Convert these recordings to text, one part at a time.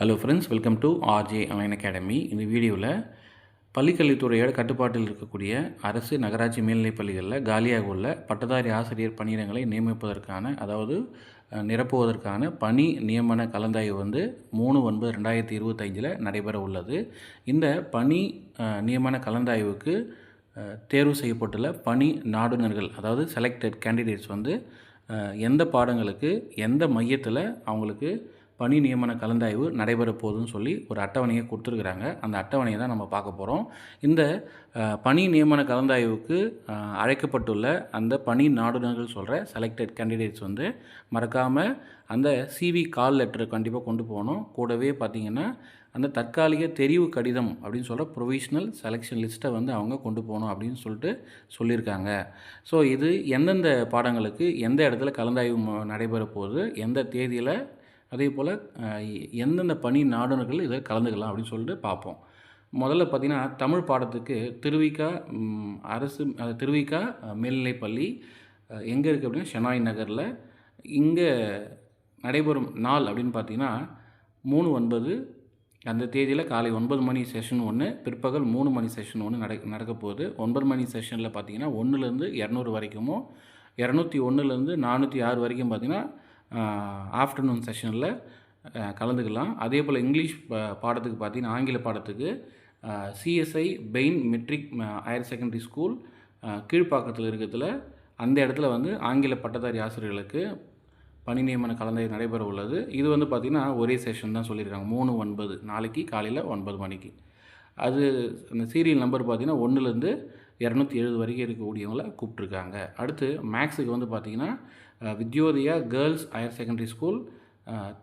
Hello friends, welcome to RJ online academy. இந்த வீடியோவில் பள்ளிக்கல்வித்துறையோட கட்டுப்பாட்டில் இருக்கக்கூடிய அரசு நகராட்சி மேல்நிலைப் பள்ளிகளில் காலியாக உள்ள பட்டதாரி ஆசிரியர் பணியிடங்களை நியமிப்பதற்கான, அதாவது நிரப்புவதற்கான பணி நியமன கலந்தாய்வு வந்து 3/9/2025 நடைபெற உள்ளது. இந்த பணி நியமன கலந்தாய்வுக்கு தேர்வு செய்யப்பட்டுள்ள பணி நாடுனர்கள், அதாவது செலக்டட் கேண்டிடேட்ஸ் வந்து எந்த பாடங்களுக்கு எந்த மையத்தில் அவங்களுக்கு பணி நியமன கலந்தாய்வு நடைபெற போகுதுன்னு சொல்லி ஒரு அட்டவணையை கொடுத்துருக்குறாங்க. அந்த அட்டவணையை தான் நம்ம பார்க்க போகிறோம். இந்த பணி நியமன கலந்தாய்வுக்கு அழைக்கப்பட்டுள்ள அந்த பணி நாடுனர்கள் சொல்கிற செலக்டட் கேண்டிடேட்ஸ் வந்து மறக்காமல் அந்த சிவி கால் லெட்டரை கண்டிப்பாக கொண்டு போகணும். கூடவே பார்த்திங்கன்னா அந்த தற்காலிக தெரிவு கடிதம் அப்படின்னு சொல்கிற ப்ரொவிஷ்னல் செலெக்ஷன் லிஸ்ட்டை வந்து அவங்க கொண்டு போகணும் அப்படின்னு சொல்லியிருக்காங்க. ஸோ இது எந்தெந்த பாடங்களுக்கு எந்த இடத்துல கலந்தாய்வு நடைபெற போகுது, எந்த தேதியில், அதே போல் எந்தெந்த பணி நாடுனர்கள் இதில் கலந்துக்கலாம் அப்படின்னு சொல்லிட்டு பார்ப்போம். முதல்ல பார்த்திங்கன்னா தமிழ் பாடத்துக்கு திருவிக மேல்நிலைப்பள்ளி எங்கே இருக்குது அப்படின்னா ஷெனாய் நகரில். இங்கே நடைபெறும் நாள் அப்படின்னு பார்த்திங்கன்னா 3/9 அந்த தேதியில் காலை 9 மணி செஷன் ஒன்று, பிற்பகல் 3 மணி செஷன் ஒன்று நடக்க போகுது. 9 மணி செஷனில் பார்த்திங்கன்னா 1லேருந்து 200 வரைக்கும், 201லேருந்து 406 வரைக்கும் பார்த்திங்கன்னா ஆஃப்டர்நூன் செஷனில் கலந்துக்கலாம். அதே போல் இங்கிலீஷ் பாடத்துக்கு பார்த்திங்கன்னா ஆங்கில பாடத்துக்கு CSI Bain matric higher secondary school கீழ்ப்பாக்கத்தில் இருக்கிறதுல அந்த இடத்துல வந்து ஆங்கில பட்டதாரி ஆசிரியர்களுக்கு பணி நியமன கலந்தாய்வு நடைபெற உள்ளது. இது வந்து பார்த்திங்கன்னா ஒரே செஷன் தான் சொல்லியிருக்காங்க. 3/9 நாளைக்கு காலையில் 9 மணிக்கு. அது அந்த சீரியல் நம்பர் பார்த்திங்கன்னா 1லேருந்து 270 வரைக்கும் இருக்கக்கூடியவங்களை கூப்பிட்ருக்காங்க. அடுத்து மேக்ஸுக்கு வந்து பார்த்திங்கன்னா Vidyodaya girls higher secondary school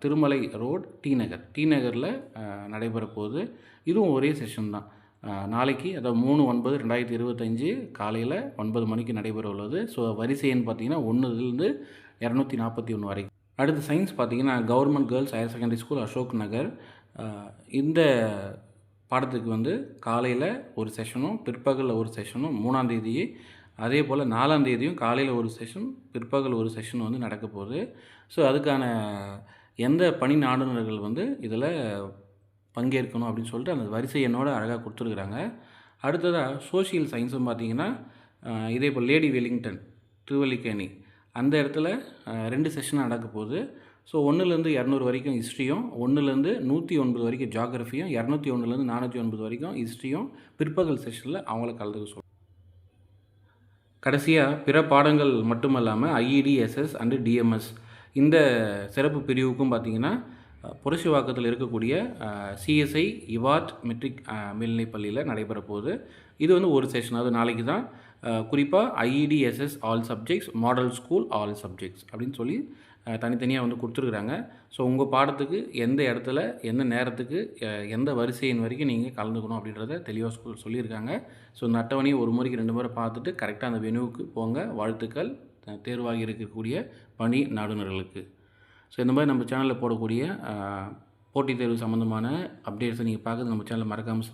Tirumalai road T நகரில் நடைபெற போகுது. இதுவும் ஒரே செஷன் தான். நாளைக்கு, அதாவது 3/9/2025 காலையில் 9 மணிக்கு நடைபெற உள்ளது. ஸோ வரிசை எண் பார்த்திங்கன்னா 1லேருந்து 241 வரைக்கும். அடுத்து சயின்ஸ் பார்த்திங்கன்னா government girls higher secondary school Ashok Nagar. இந்த பாடத்துக்கு வந்து காலையில் ஒரு செஷனும் பிற்பகலில் ஒரு செஷனும் 3ஆம் தேதி, அதே போல் 4ஆம் தேதியும் காலையில் ஒரு செஷன் பிற்பகல் ஒரு செஷன் வந்து நடக்க போகுது. ஸோ அதுக்கான எந்த பணி நாடுனர்கள் வந்து இதில் பங்கேற்கணும் அப்படின்னு சொல்லிட்டு அந்த வரிசை எண்ணோடு அழகாக கொடுத்துருக்குறாங்க. அடுத்ததாக சோஷியல் சயின்ஸும் பார்த்திங்கன்னா இதே போல் லேடி வெலிங்டன் திருவல்லிக்கேணி அந்த இடத்துல 2 செஷனாக நடக்க போகுது. ஸோ 1லேருந்து 200 வரைக்கும் ஹிஸ்ட்ரியும், 1லேருந்து 109 வரைக்கும் ஜியாகிரஃபியும், 201லேருந்து 409 வரைக்கும் ஹிஸ்ட்ரியும் பிற்பகல் செஷனில் அவங்கள கலந்துக்க சொல்லுவோம். கடைசியாக பிற பாடங்கள் மட்டுமல்லாமல் ஐஇடி, எஸ்எஸ் அண்டு டிஎம்எஸ் இந்த சிறப்பு பிரிவுக்கும் பார்த்திங்கன்னா புரட்சிவாக்கத்தில் இருக்கக்கூடிய சிஎஸ்ஐ இவாட் மெட்ரிக் மேல்நிலைப் பள்ளியில் நடைபெற போகுது. இது வந்து ஒரு செஷன், அது நாளைக்கு தான். குறிப்பாக IEDSS all subjects, model school all subjects அப்படின்னு சொல்லி தனித்தனியாக வந்து கொடுத்துருக்குறாங்க. ஸோ உங்கள் பாடத்துக்கு எந்த இடத்துல எந்த நேரத்துக்கு எந்த வரிசையின் வரைக்கும் நீங்கள் கலந்துக்கணும் அப்படின்றத தெளிவாக சொல்லியிருக்காங்க. ஸோ இந்த அட்டவணையை ஒரு முறைக்கு 2 முறை பார்த்துட்டு கரெக்டாக அந்த வெனுவுக்கு போங்க. வாழ்த்துக்கள் தேர்வாகி இருக்கக்கூடிய பணி நாடுனர்களுக்கு. ஸோ இந்த மாதிரி நம்ம சேனலில் போடக்கூடிய போட்டித் தேர்வு சம்மந்தமான அப்டேட்ஸை நீங்கள் பார்க்குறது நம்ம சேனலை மறக்காமல்